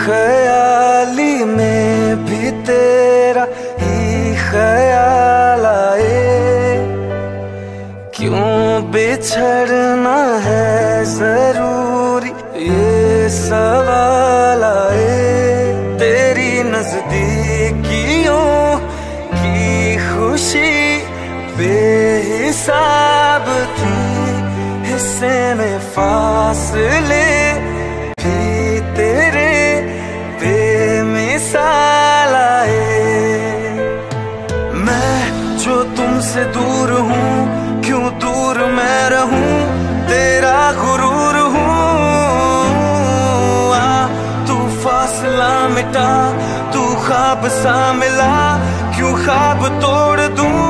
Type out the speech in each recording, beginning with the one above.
ख्याली में भी तेरा ही ख्याल आए, क्यों बिछड़ना है जरूरी ये सवाल आए। तेरी नजदीकियों की खुशी बेहिसाब थी, हिस्से में फासले भी तेरे बेमिसाल आए। मैं जो तुमसे दूर हूँ, क्यों दूर मैं रहूं, तेरा गुरूर हूँ। आ तू फासला मिटा, तू ख्वाब सा मिला, क्यों ख्वाब तोड़ दूं।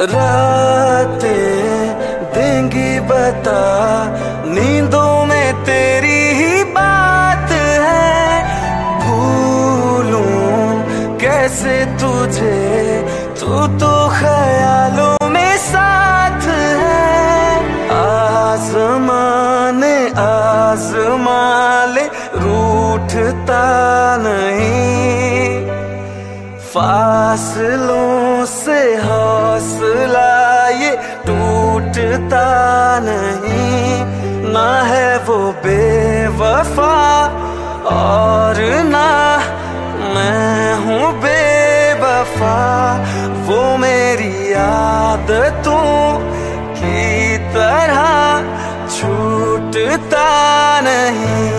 रातें देंगी बता, नींदों में तेरी ही बात है। भूलूं कैसे तुझे, तू तो ख्यालों में साथ है। आज़माने आज़मा ले, रूठता नहीं, फासलों से हौसला ये टूटता नहीं। ना है वो बेवफा और ना मैं हूँ बेवफा, वो मेरी आदतों की तरह छूटता नहीं।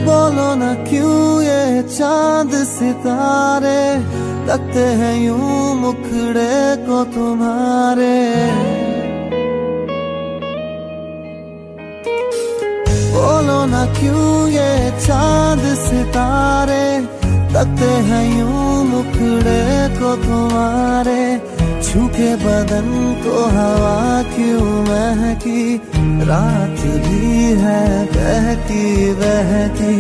बोलो ना क्यों ये चांद सितारे लगते हैं यूं मुखड़े को तुम्हारे। बोलो ना क्यों ये चांद सितारे लगते हैं यूं मुखड़े को तुम्हारे। छूके बदन को हवा क्यों महकी, रात भी है बहती बहती।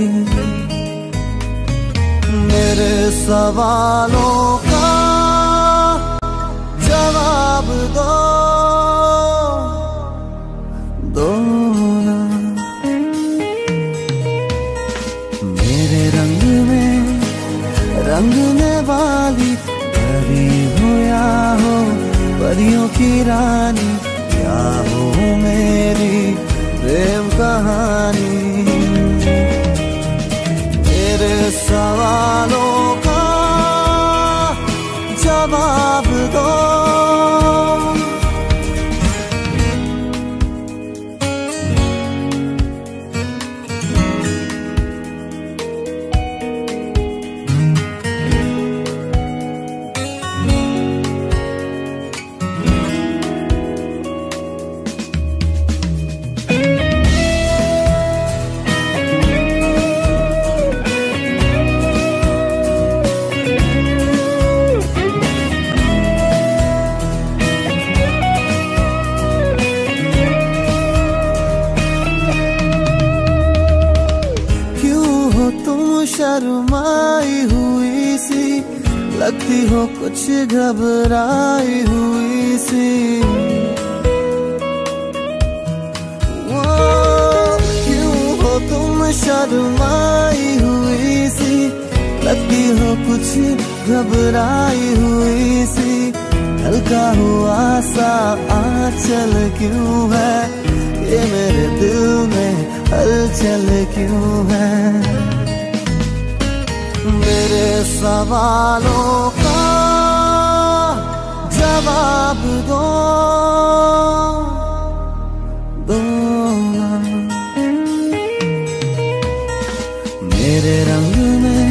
मेरे सवालों का जवाब दो ना। मेरे रंग में रंगने वाली परी हो या हो परियों की रानी, क्या हो मेरी प्रेम कहानी। मेरे सवालों का जवाब दो। शर्माई हुई सी लगती हो, कुछ घबराई हुई सी। क्यों हो तुम शर्माई हुई सी लगती हो, कुछ घबराई हुई सी। का हुआ सा आंचल क्यों है, ये मेरे दिल में हलचल क्यों है। मेरे सवालों का जवाब दो ना। मेरे रंग में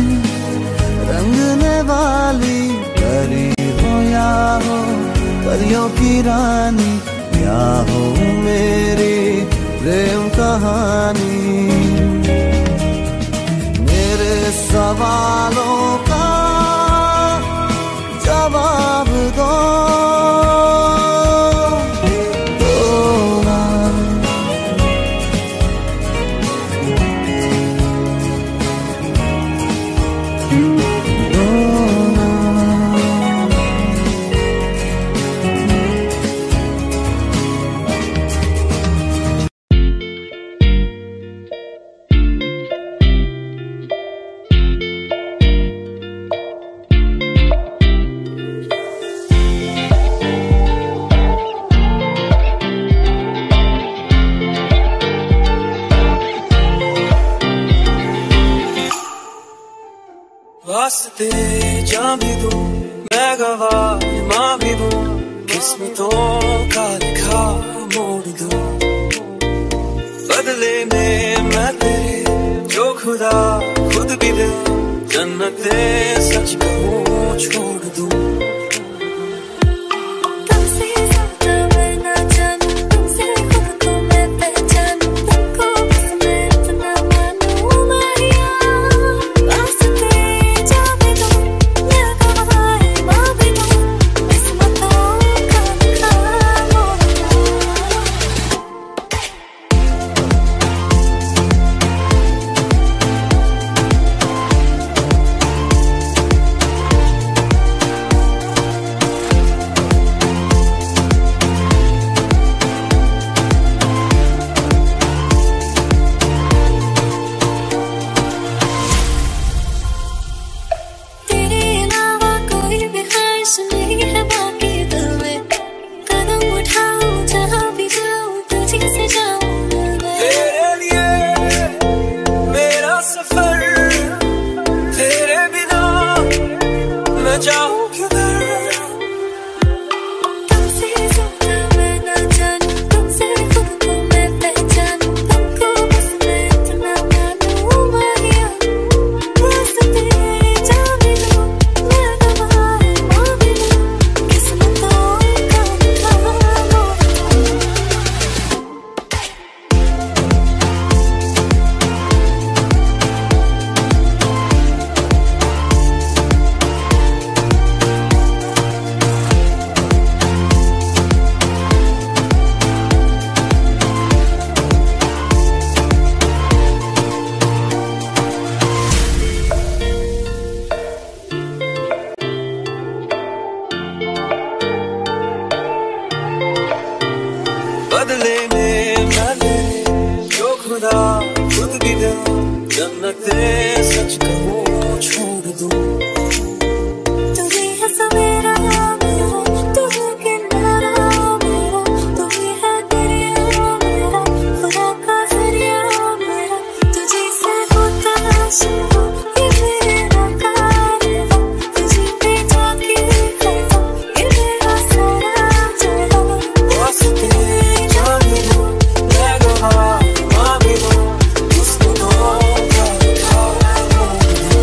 रंगने वाली परी हो या हो परियों की रानी, या हो मेरी प्रेम कहानी। मेरे सवालों का जवाब दो ना। वास्ते जा भी दूं मैं गवाह मां भी दूं, किस्मतों का लिखा मोड़ दूं। बदले में मैं तेरे जो खुदा खुद भी दे, जन्नते सच कहूं छोड़ दूं। बदले में मैं जो खुदा खुद भी दे, जन्नते सच कहूं छोड़ दूं। तू ही है सवेरा मेरा, तू है किनारा मेरा, तू ही है दरिया मेरा, खुदा का जरिया मेरा। तुझे से होता शुरू ये मेरा कारवां, तुझे पे जाके खत्म ये मेरा सारा जहां। वास्ते जा भी दूं मैं गवाह मां भी दूं, किस्मतों का लिखा मोड़ दूं।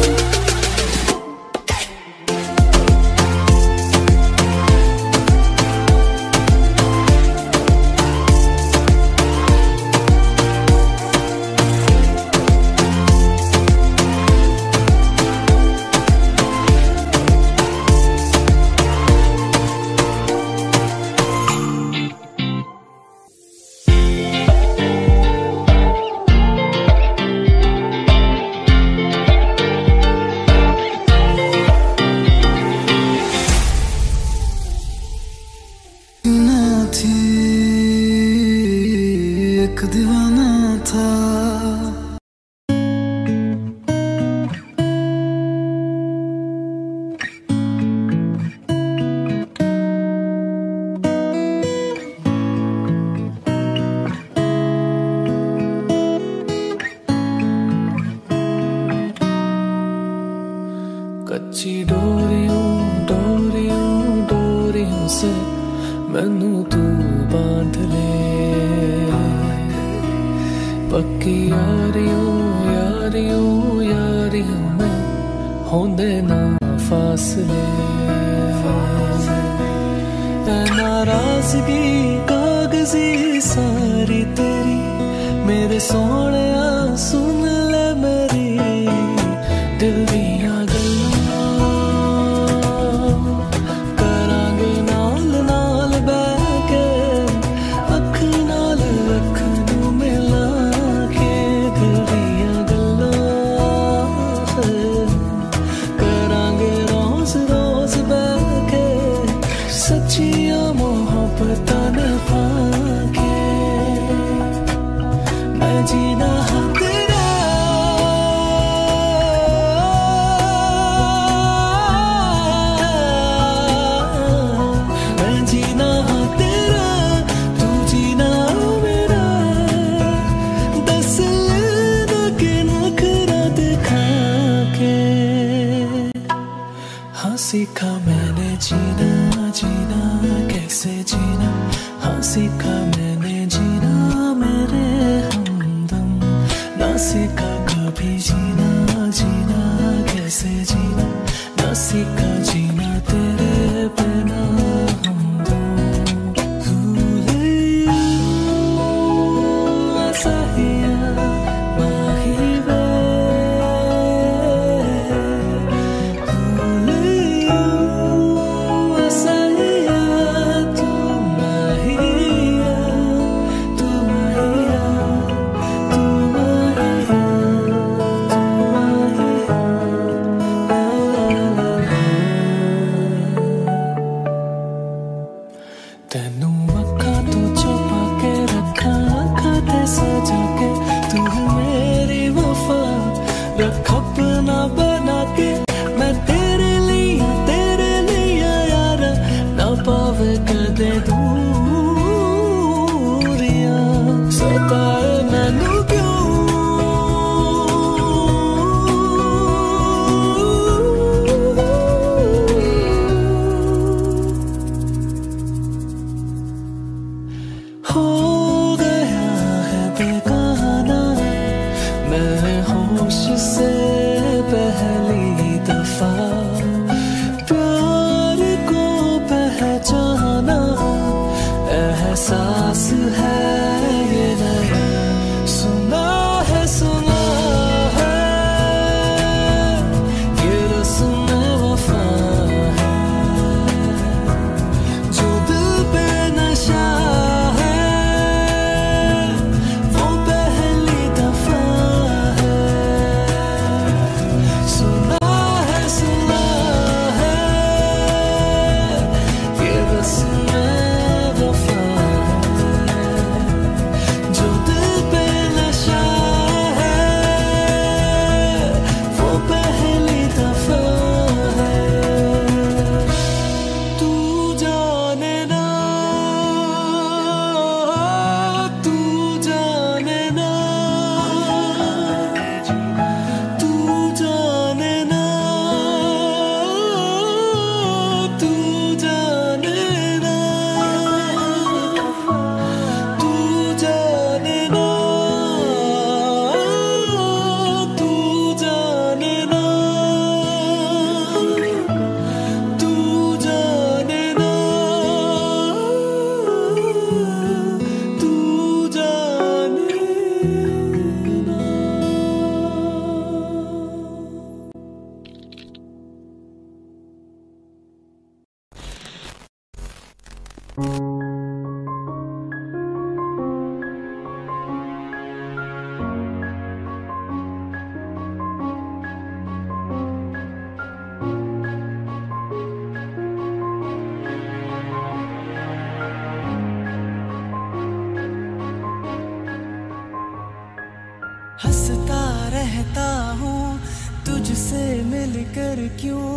न थी एक दीवाना था, मैनू तू बांध ले, पक्की यारियों यारियों यारियों में होंदे ना फासले। नाराजगी कागजी सारी तेरी, मेरे सोने सुन ले मेरी दिल दियां गल्लां, करांगे नाल नाल बैठ के अख नाल अख नू मिला के। दिल दियां गल्लां करांगे रोज रोज बैठ के, सच्चियां मोहब्बतां निभा के। मैं जीना हाँ तेरा, मैं जीना हाँ तेरा, तू जीना मेरा। दस लेना के नखरा दिखा के, हाँ सीखा मैंने जीना जीना कैसे जीना, हाँ सीखा मैंने जीना मेरे हमदम। ना सीखा कभी जीना जीना कैसे जीना, ना सीखा जीना तेरे बिना हमदम। भूले सहिया माही वे, भूले सहिया तू माहिया, तू माहिया, तू माहिया, तेनू अखा तू छुपा के रखा, अखा ते सजा के तू मेरी वफा रख अपना बना के। मैं तेरे लिए यार ना पावे कदे दूरियां, सताए मैनू क्यों हो गया है बेगाना मैं होश से पहली दफा। प्यार को पहचाना एहसास है ये नया, सुना है ये रस्म वफा है, जो दिल पे नशा है वो पहली दफा है। सुना है ये रस्म वफा है, जो दिल पे नशा है वो पहली दफा है। तू जाने ना, तू जाने ना, तू जाने ना, तू जाने ना, तू जाने ना, तू जाने ना, तू जाने ना, तू जाने ना। हंसता रहता हूँ तुझसे मिलकर क्यों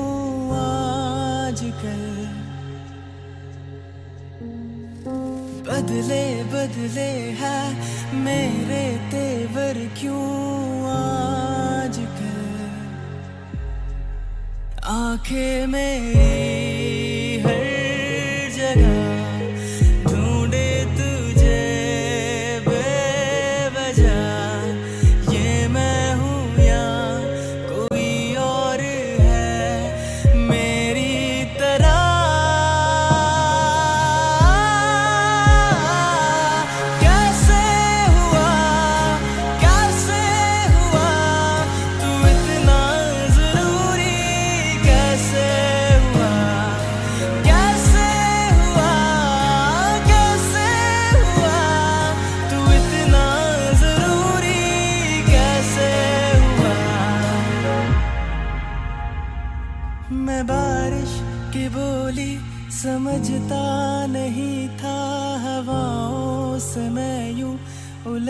आजकल, बदले बदले है मेरे तेवर क्यों आजकल। आंखें मेरी हर जगह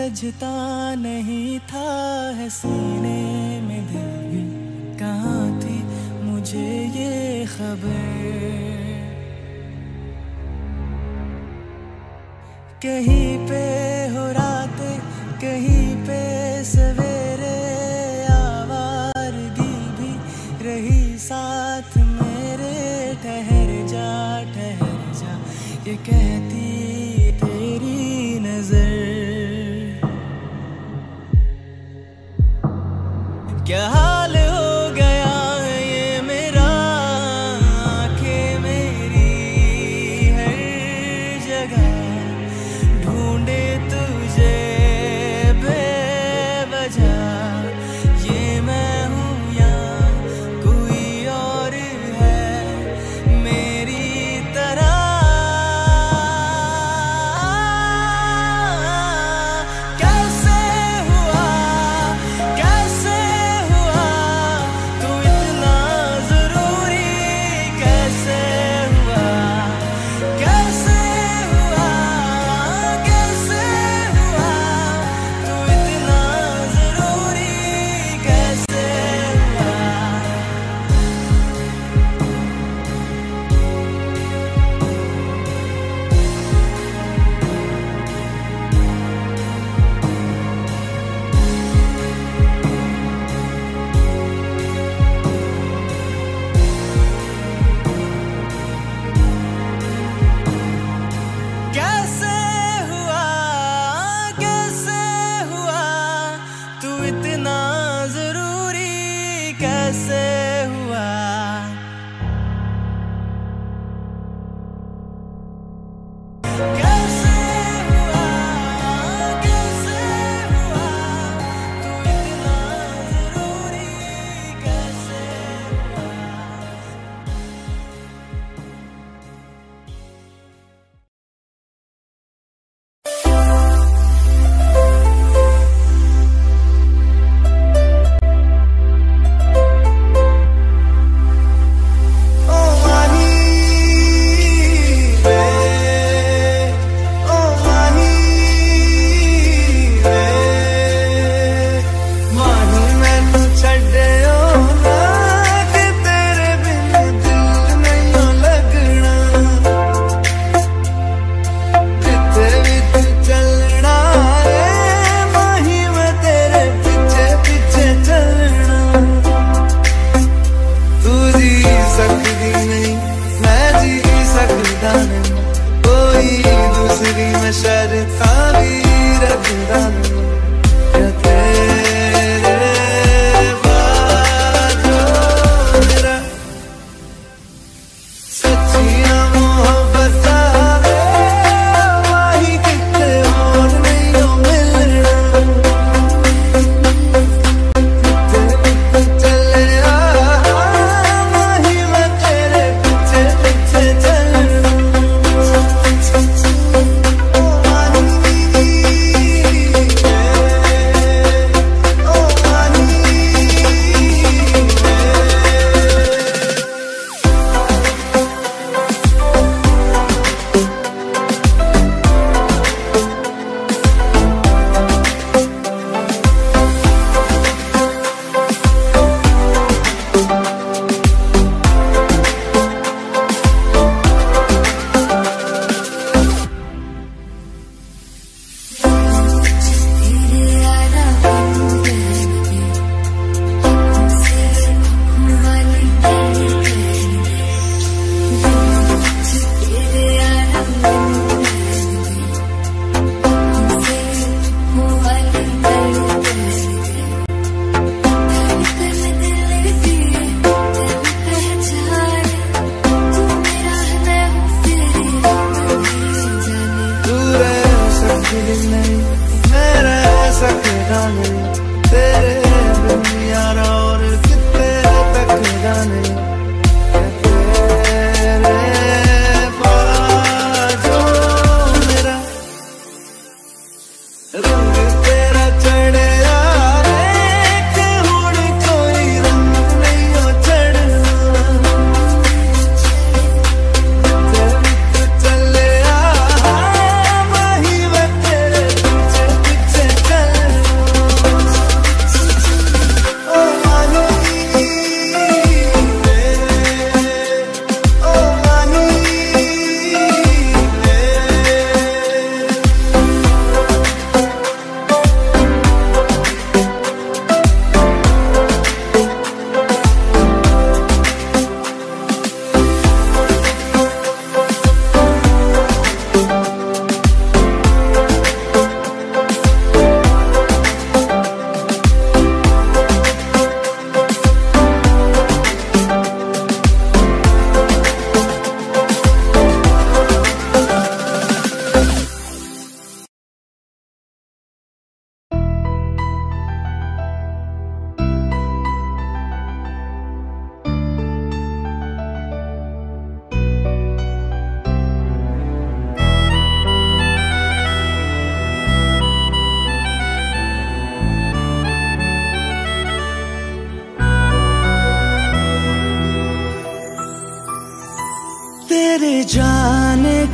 सजता नहीं था है सीने में दिल भी, कहाँ थी मुझे ये खबर। कहीं पे हो रातें, कहीं पे सवेरे, आवारगी भी रही साथ मेरे। ठहर जा ये कहती तेरी नजर। क्या हाल हो गया है ये मेरा, आंखें मेरी हर जगह ढूंढे तुझे बेवजह। ये मैं हूँ या कोई और है मेरी तरह।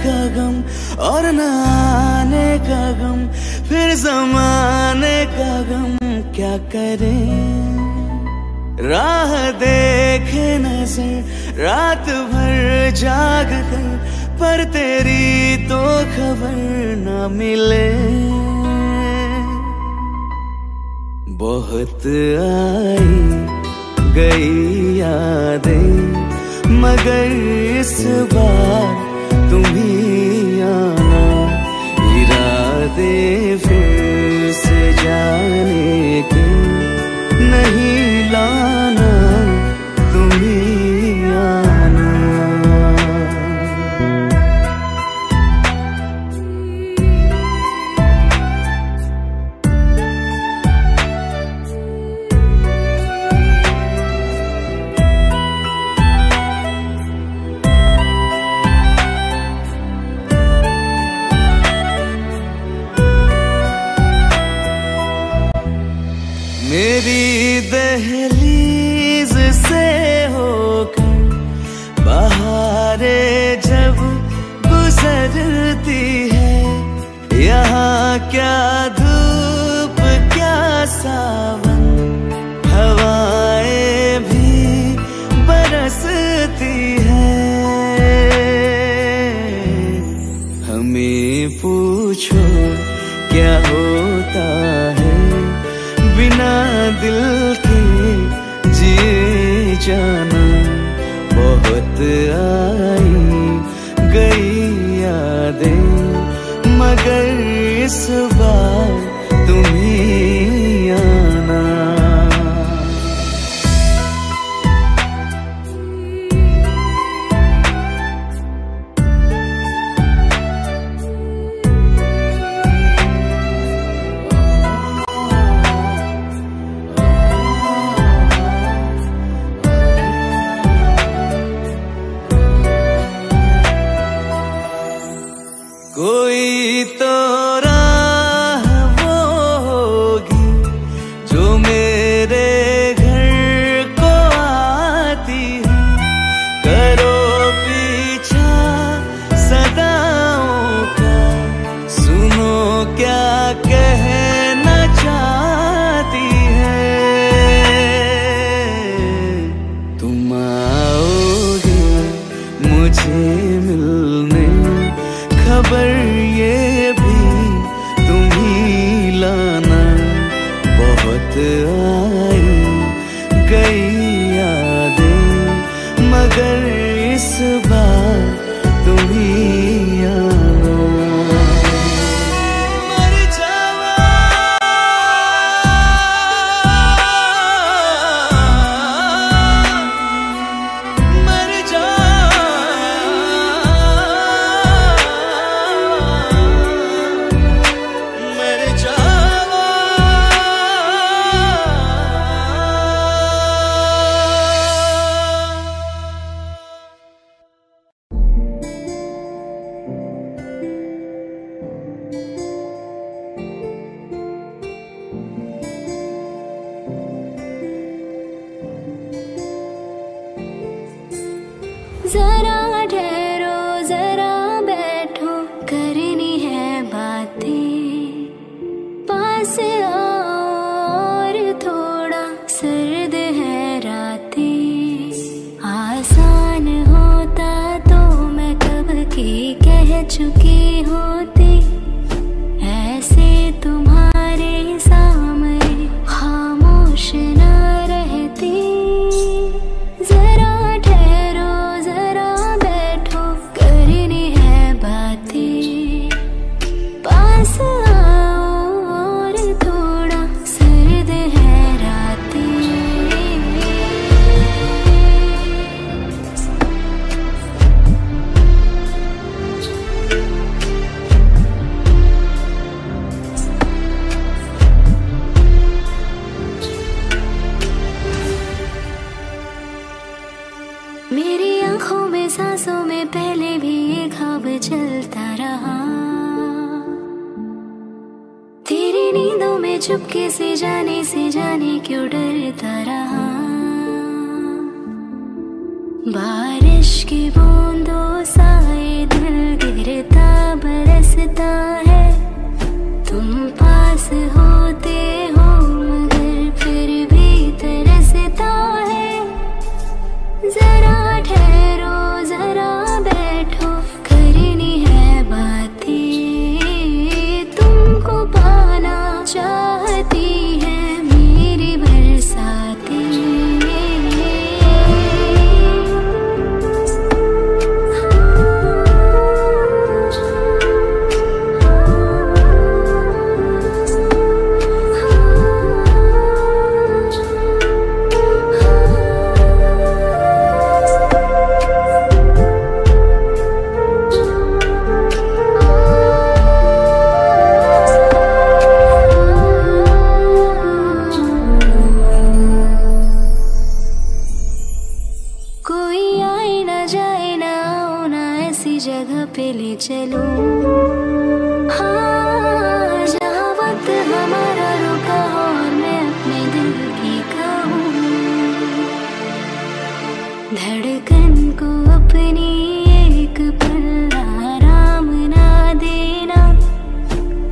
का गम और न आने का गम, फिर ज़माने का गम क्या करें। राह देखे नजर रात भर जाग कर, पर तेरी तो खबर न मिले। बहुत आई गई यादें, मगर इस बार तुम ही आना। इरादे फिर से जाने के नहीं लाना, तुम ही आना। मेरी दहलीज से होकर बहारें जब गुजरती है, यहाँ क्या धूप क्या सावन, हवाएं भी बरसती है। हमें पूछो क्या होता है बिना दिल के जिए जाना। बहुत आई गई यादें, मगर इस बार तुम ही आना। कोई तो राह वो होगी जो मेरे घर को आती है। करो पीछा सदाओं का, सुनो क्या कहना चाहती है। तुम आओगे मुझे मिलने, खबर ये भी तुम ही लाना। बहुत आई गई यादें, मगर इस बार तुम ही आना। मर जावा मर जा जरा ठहरो जरा बैठो, करनी है बातें। पास आओ और थोड़ा सर्द है रातें। आसान होता तो मैं कब की कह चुकी होती, ऐसे तुम्हारे सामने खामोश न रहती। जरा मेरी आंखों में सांसों में पहले भी ये ख्वाब चलता रहा। तेरी नींदों में चुपके से जाने क्यों डरता रहा। बारिश की बूंदों सा ये दिल गिर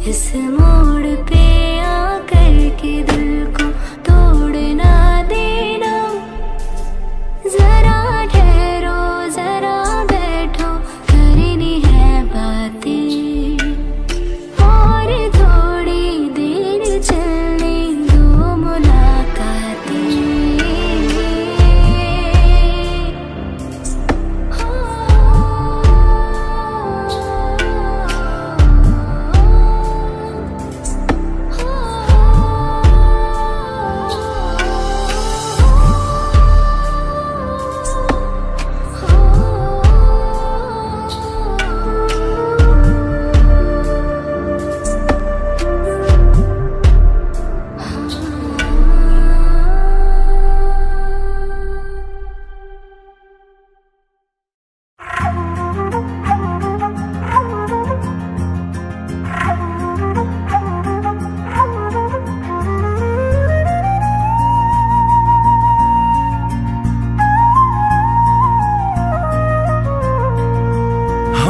इस मोड़ पे आकर के दिल को तोड़ ना देना। जरा ठहरो जरा बैठो करनी है बातें, और थोड़ी देर चलने दो मुलाकातें।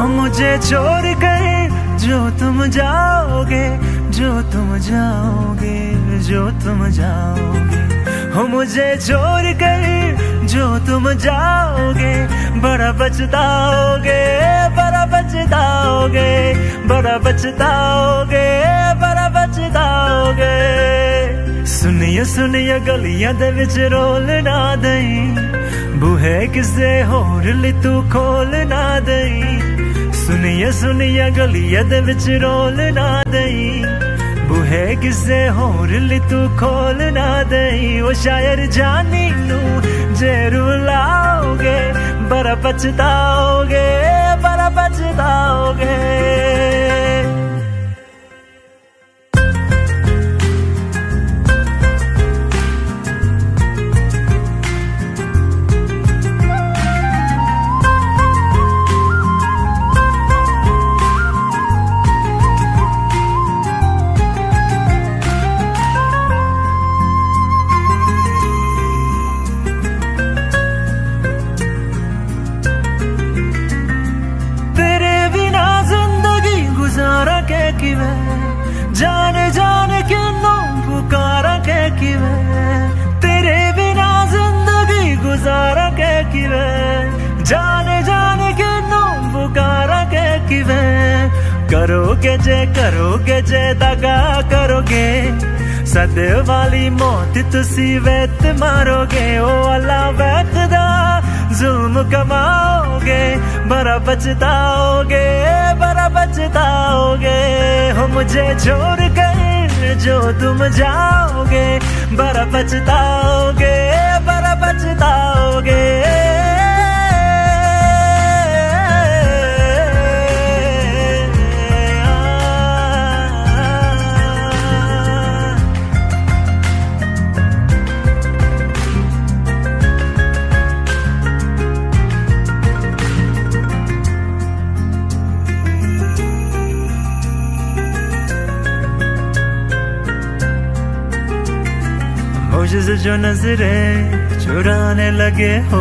मुझे छोड़ कर जो तुम जाओगे, जो तुम जाओगे, जो तुम जाओगे। हो मुझे छोड़ कर जो तुम जाओगे, बड़ा पछताओगे, बड़ा पछताओगे, बड़ा पछताओगे, बड़ा पछताओगे। सुनिए सुनिए गलियां दे विच रोल ना दई, बूहे किसे होर ली तू खोल ना दई। सुनिए सुनिए गलियां दे विच रोल ना दई, बूहे किसे होर ली तू खोल ना दई। वो शायर जानी नू जे रुलाओगे, बड़ा पछताओगे, बड़ा पछताओगे। जाने जाने क्यों पुकारा के किवे, तेरे बिना जिंदगी गुजारा के किवे। जाने जाने क्यों पुकारा के किवे, करोगे जे दगा करोगे, सदे वाली मौत तुसी वेत मारोगे। ओ अल्लाह वैखदा जुल्म कमाओगे, बड़ा पछताओगे, बड़ा पछताओगे। हो मुझे छोड़ कर जो तुम जाओगे, बड़ा पछताओगे, बड़ा पछताओगे। मुझसे जो नजरे चुराने लगे हो,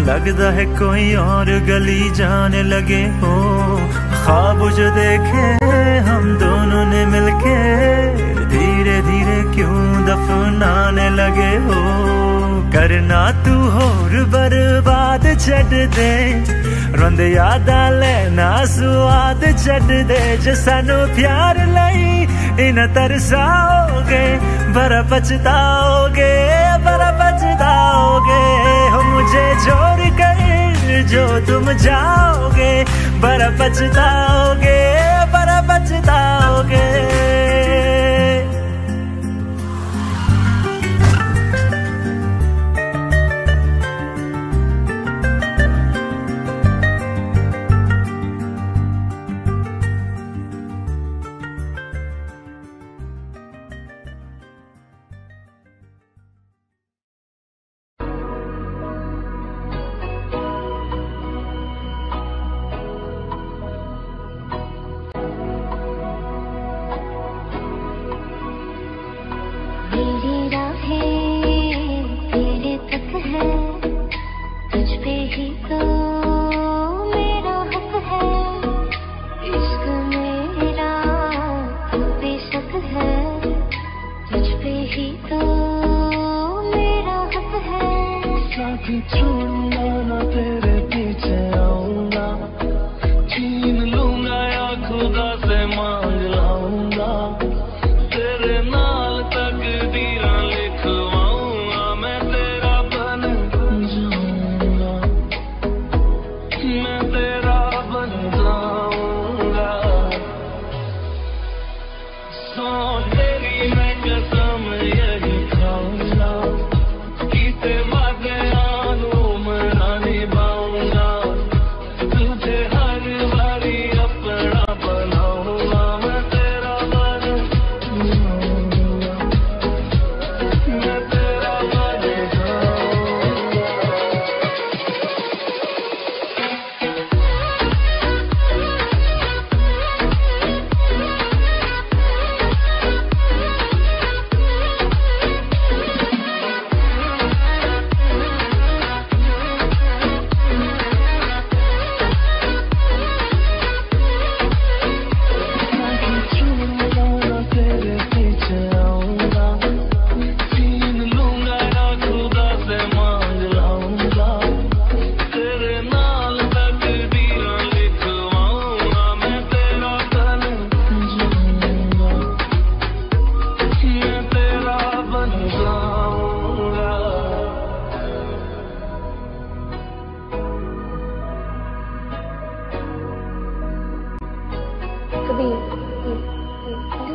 लगता है कोई और गली जाने लगे हो। ख्वाब जो देखे हम दोनों ने मिलके, धीरे धीरे क्यों दफनाने लगे हो। करना तू होर बर्बाद छड़ दे, रोंद यादा लेना स्वाद छड़ दे। जे सानू प्यार लई इन तरसाओगे, बड़ा पछताओगे, बड़ा पछताओगे। हो मुझे छोड़ कर जो तुम जाओगे, बड़ा पछताओगे, बड़ा पछताओगे।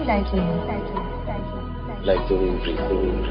Like the wind breathing.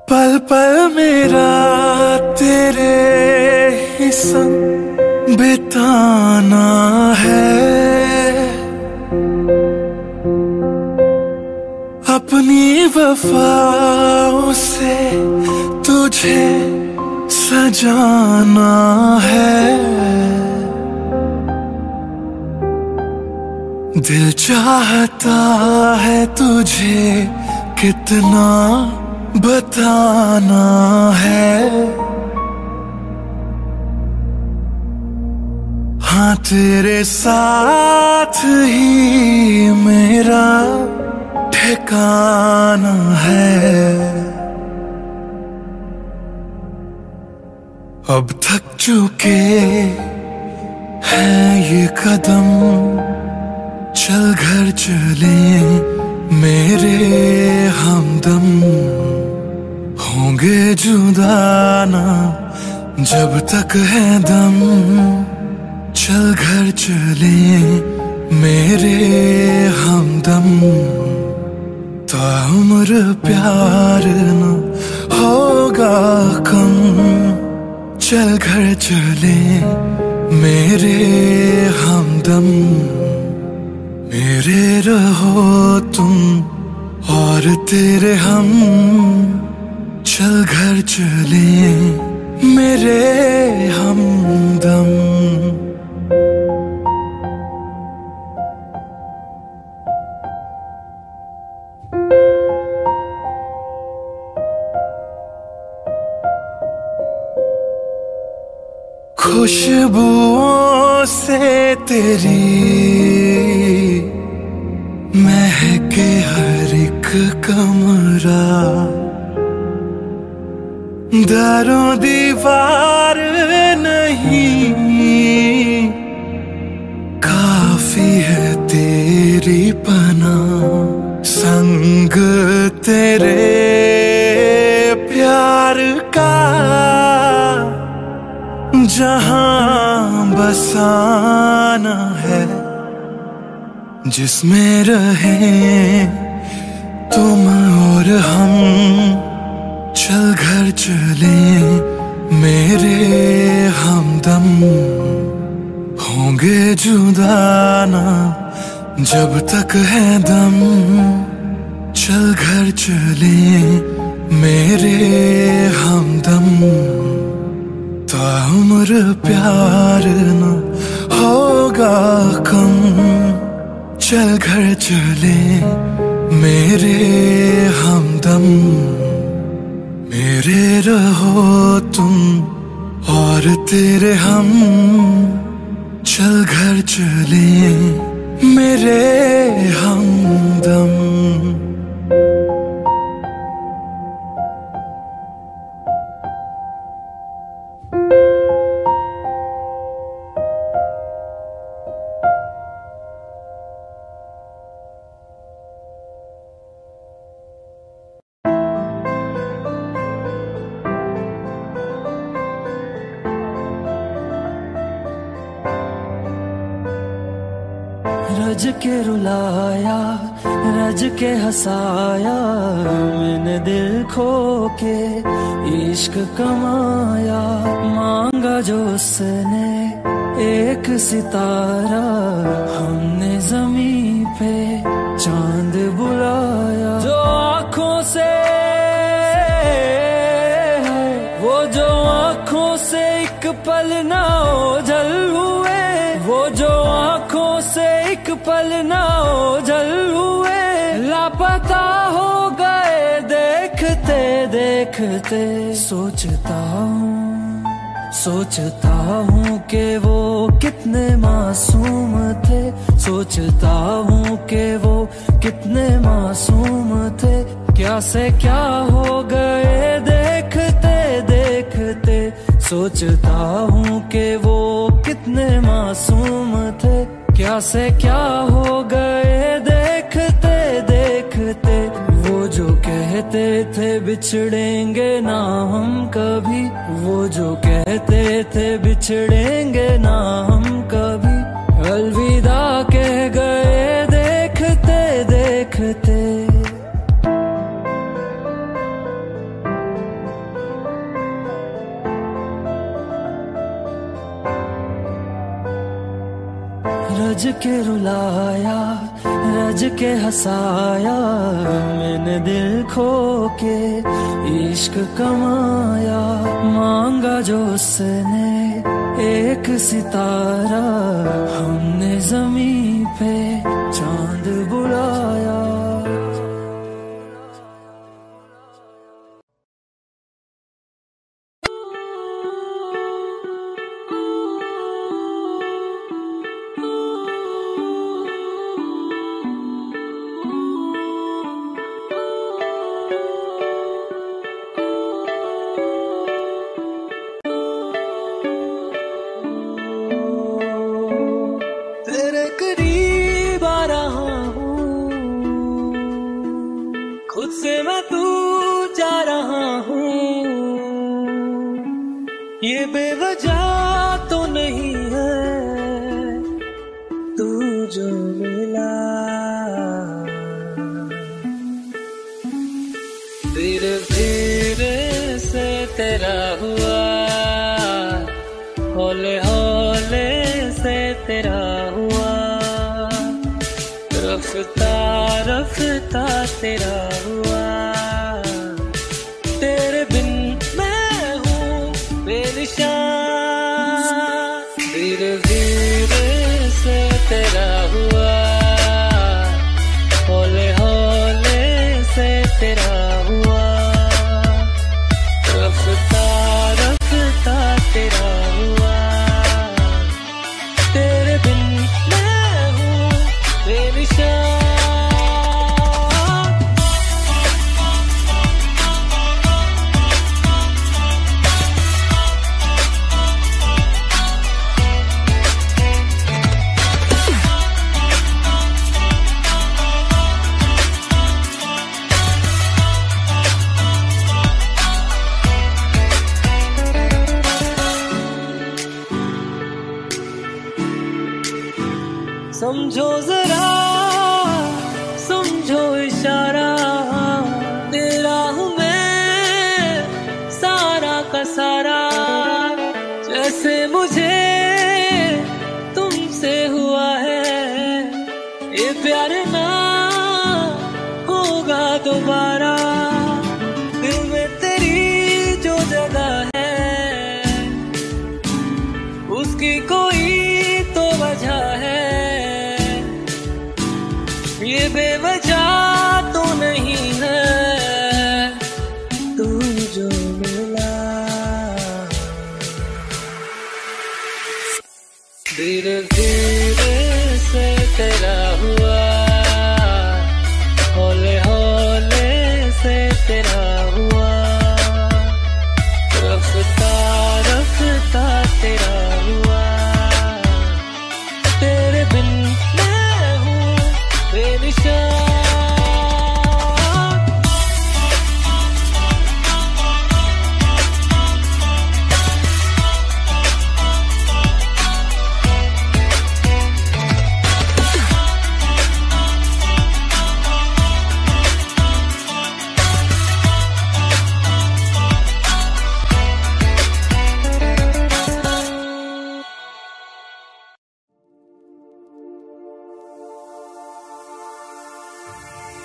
पल पल मेरा तेरे ही संग बिताना है, अपनी वफाओं से तुझे सजाना है। दिल चाहता है तुझे कितना बताना है, हाँ तेरे साथ ही मेरा ठिकाना है। अब थक चुके हैं ये कदम, चल घर चले मेरे हमदम। होंगे जुदा ना जब तक है दम, चल घर चले मेरे हमदम। ताउम्र प्यार न होगा कम, चल घर चले मेरे हमदम। मेरे रहो तुम और तेरे हम, चल घर चले मेरे हमदम। खुशबुओं से तेरी महके हर एक कमरा, दरों दीवार नहीं काफी है तेरी पनाह। संग तेरे प्यार का जहां बसाना है, जिसमें रहे तुम और हम। चल घर चले मेरे हमदम, होंगे जुदा ना जब तक है दम। चल घर चले मेरे हमदम। ताउम्र प्यार न होगा कम, चल घर चले मेरे हमदम, मेरे रहो तुम और तेरे हम। चल घर चले मेरे हमदम। रज के रुलाया, रज के हंसाया, मैंने दिल खो के इश्क कमाया। मांगा जो उसने एक सितारा, हमने जमीन पे चांद बुलाया। जो आँखों से वो जो आँखों से एक पल ना ओझल हुए, वो जो आँखों से एक पल ना ओझल हुए। लापता हो गए देखते देखते। सोचता हूँ कि वो कितने मासूम थे, सोचता हूँ कि वो कितने मासूम थे। क्या से क्या हो गए देखते देखते। सोचता हूँ कि वो कितने मासूम थे, क्या से क्या हो गए देखते देखते। वो जो कहते थे बिछड़ेंगे ना हम कभी, वो जो कहते थे बिछड़ेंगे ना हम कभी। अलविदा कह गए देखते देखते। रज के रुलाया, रज के हंसाया, मैंने दिल खो के इश्क कमाया। मांगा जो उसने एक सितारा, हमने जमीन पे चांद बुलाया। खुद से मैं तू जा रहा हूँ, ये बेवजह तो नहीं है तू जो मिला। धीरे धीरे से तेरा हुआ, हौले हौले से तेरा हुआ। रफ्ता रफ्ता तेरा हुआ। तेरे बिन मैं हूँ बेनिशान। धीरे धीरे से तेरा हुआ, हौले हौले से तेरा हुआ। रफ्ता रफ्ता तेरा हुआ। तेरे बिन मैं हूँ बेनिशान। समझो जरा, समझो इशारा, तेरा हूँ मैं सारा का सारा। जैसे मुझे तुमसे हुआ है, ये प्यार ना होगा दोबारा। दिल में तेरी जो जगह है, उसकी कोई तो वजह है। ये बेवजह तो नहीं है तू जो मिला, धीरे धीरे से तेरा हुआ, हौले हौले से तेरा हुआ, रफ्ता रफ्ता तेरा हुआ, तेरे बिन मैं हूँ बेनिशान।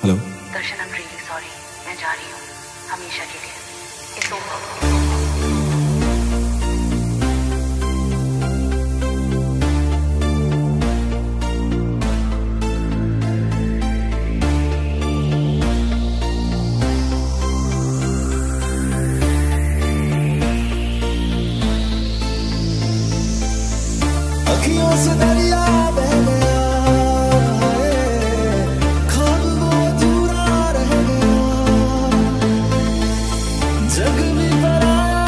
Hello Darshan, I am really sorry, मैं जा रही हूँ हमेशा के लिए। It's over. अखियों से दरिया बह गया, ख्वाब वो अधूरा रह गया, जग भी पराया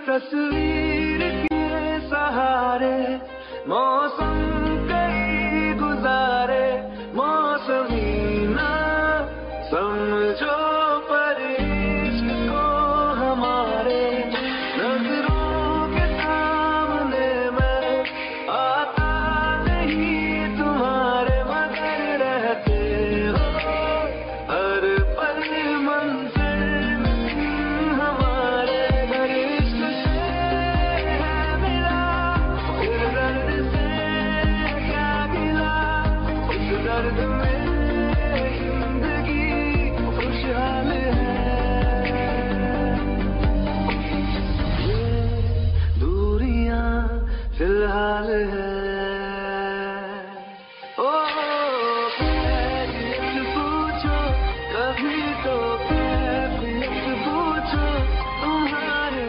तस्वीर के सहारे मौसम कई गुजारे, मौसमी ना समझो पर इश्क को हमारे, नजरों के सामने मैं आता नहीं तुम्हारे, मगर रहते हो हर पल मंजिल हमारे, घर इश्क से है मिला, फिर दर्द से क्या गिला, इस दर्द में जिंदगी खुशहाल है। ये दूरियां फिलहाल है। ओ कैफियत पूछो कभी तो, कैफियत पूछो तुम्हारे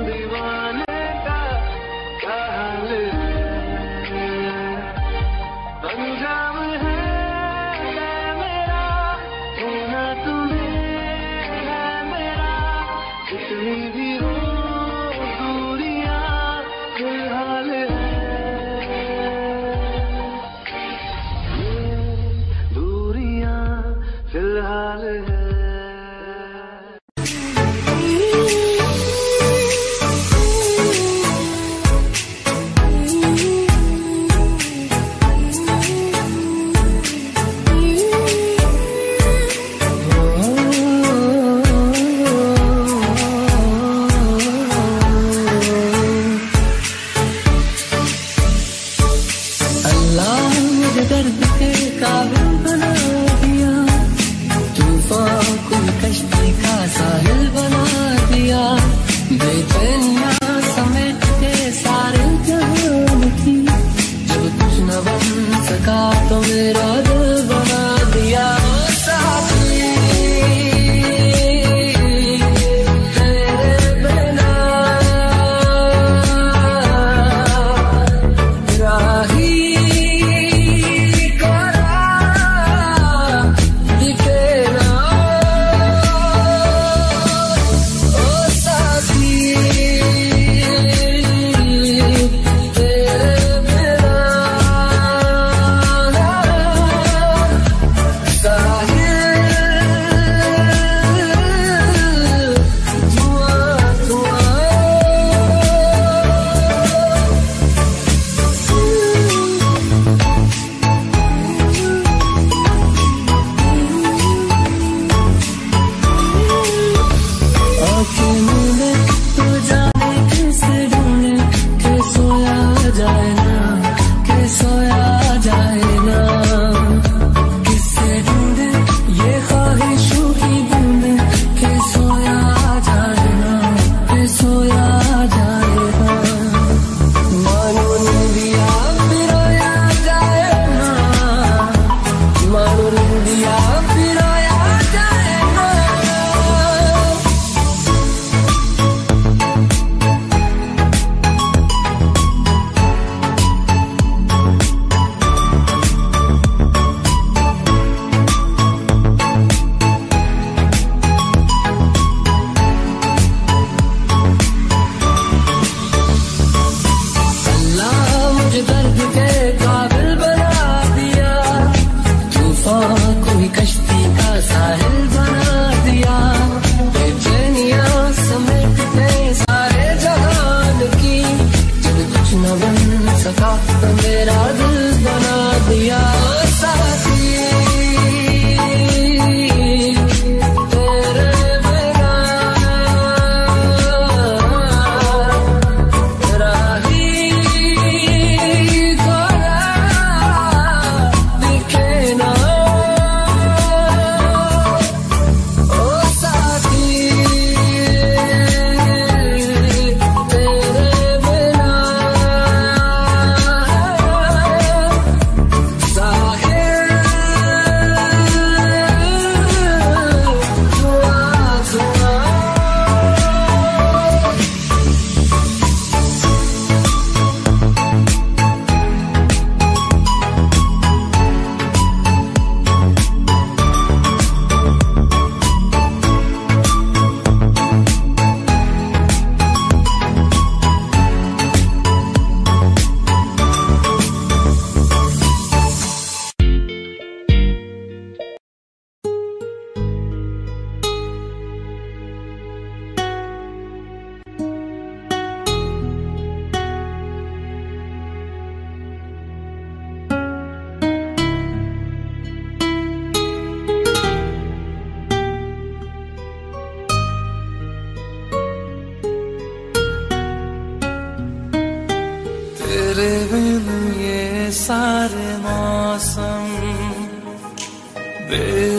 दीवाने का क्या हाल है। अंजाम है मेरा होना तुम्हें है मेरा, जितनी भी हो दूरियां फिलहाल है। ये दूरियां फिलहाल है।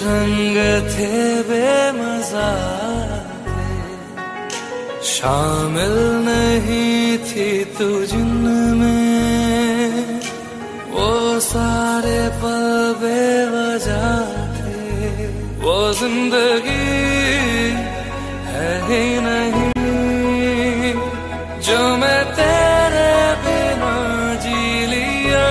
बेरंग थे बेमजा थे, शामिल नहीं थी तू जिनमें, वो सारे पल बेवजह थे, वो जिंदगी है ही नहीं जो मैं तेरे बिना जी लिया।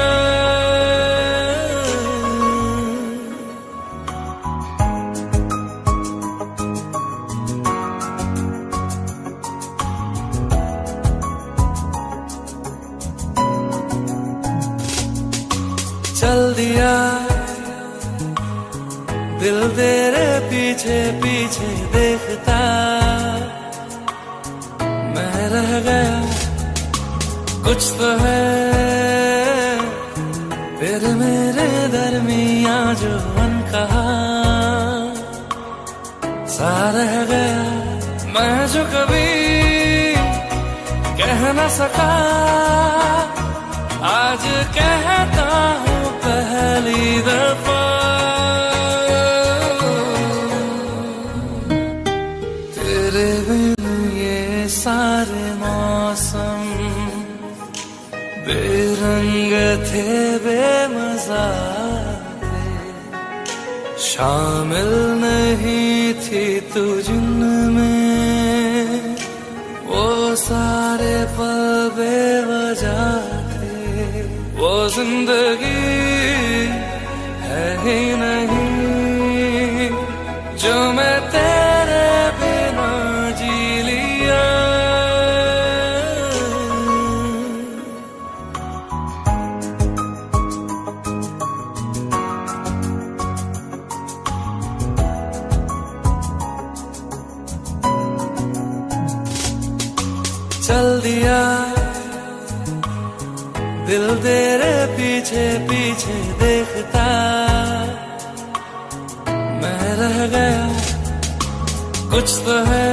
चल दिया दिल तेरे पीछे पीछे देखता, मैं रह गया कुछ तो है फिर मेरे दरमियां जो अनकहा सा रह गया, मैं जो कभी कह न सका आज कहता हूँ पहली दफा। तेरे बिन ये सारे मौसम बेरंग थे बेमजा थे, शामिल नहीं थी तू जिनमें, वो सारे पल बेवजह थे, वो जिंदगी है ही नहीं जो मैं तेरे बिना जी लिया। चल दिया दिल तेरे पीछे पीछे देखता, मैं रह गया कुछ तो है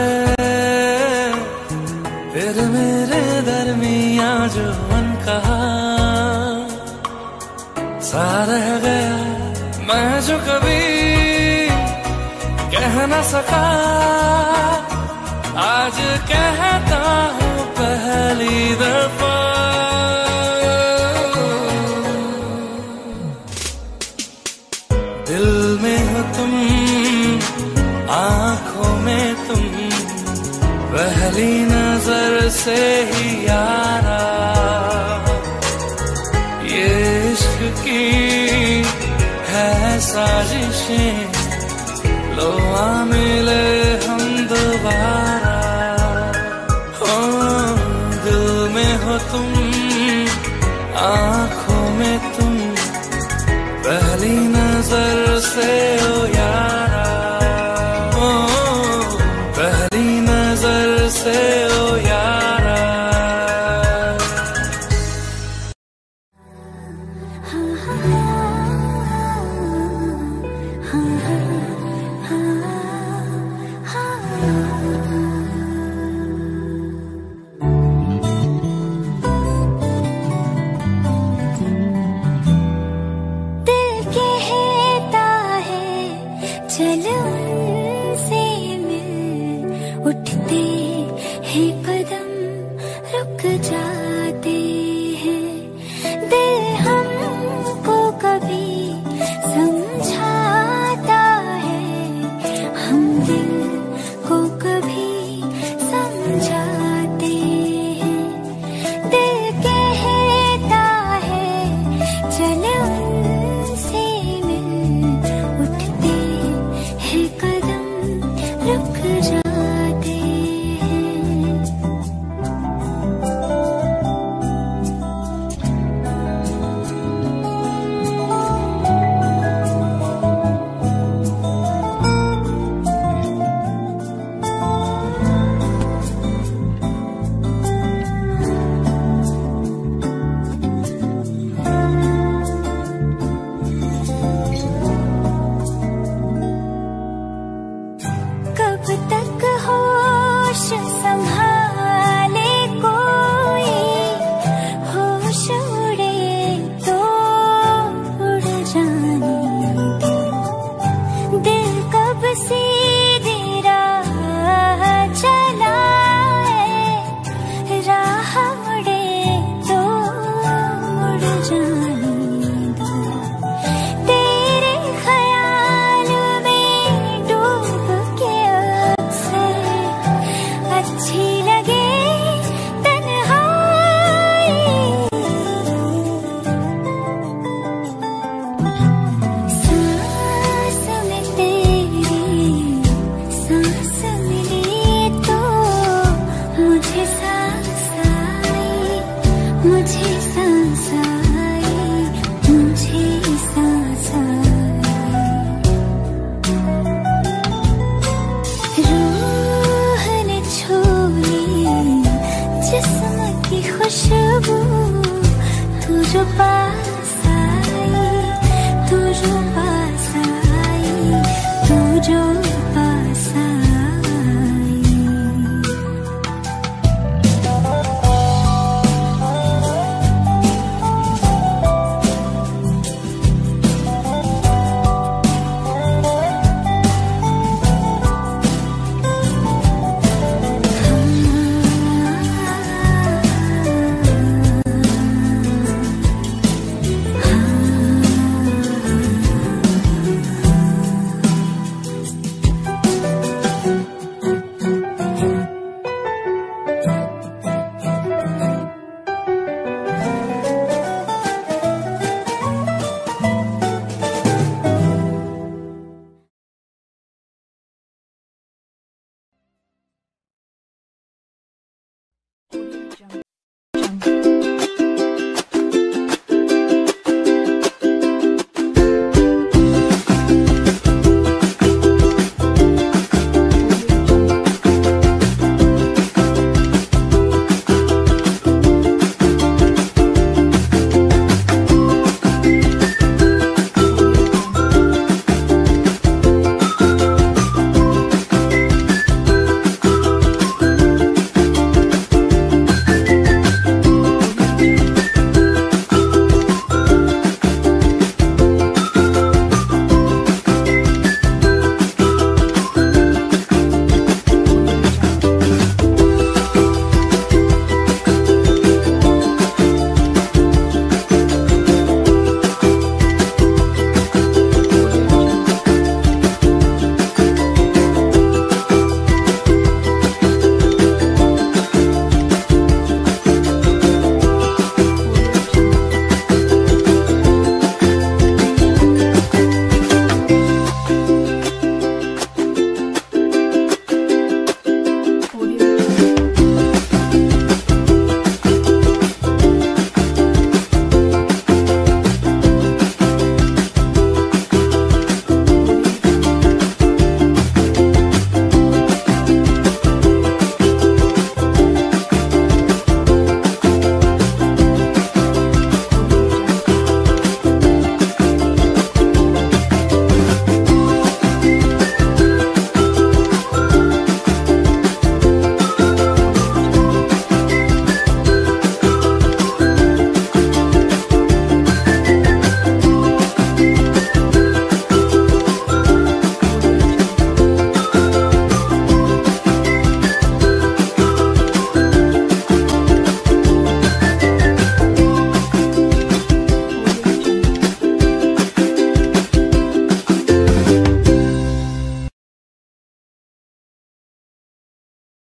फिर मेरे दरमियां जो अनकहा सा रह गया, मैं जो कभी कह न सका आज कहता हूँ पहली दफा। दिल में हो तुम आँखों में तुम, पहली नजर से ही यारा, ये इश्क की है साजिशें, लो आ मिले हम दोबारा। दिल में हो तुम आँखों में तुम, पहली नजर से ओ यारा, ओ पहली नजर से ओ यारा। दे जो पास आई, तू जो पास आई, तू जो पास आई।